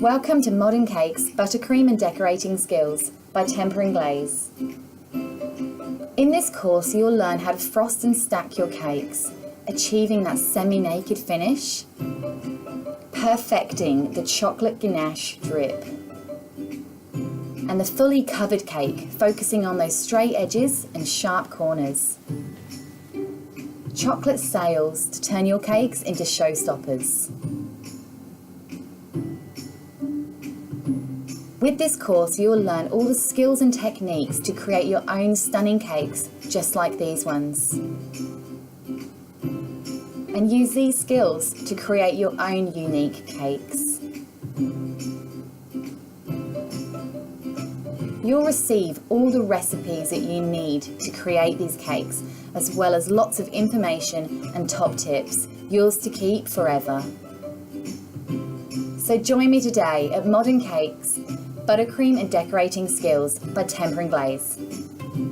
Welcome to Modern Cakes Buttercream and Decorating Skills by Temper and Glaze. In this course you'll learn how to frost and stack your cakes, achieving that semi-naked finish, perfecting the chocolate ganache drip, and the fully covered cake, focusing on those straight edges and sharp corners. Chocolate sails to turn your cakes into showstoppers. With this course, you will learn all the skills and techniques to create your own stunning cakes, just like these ones. And use these skills to create your own unique cakes. You'll receive all the recipes that you need to create these cakes, as well as lots of information and top tips, yours to keep forever. So join me today at Modern Cakes Buttercream and Decorating Skills by Temper and Glaze.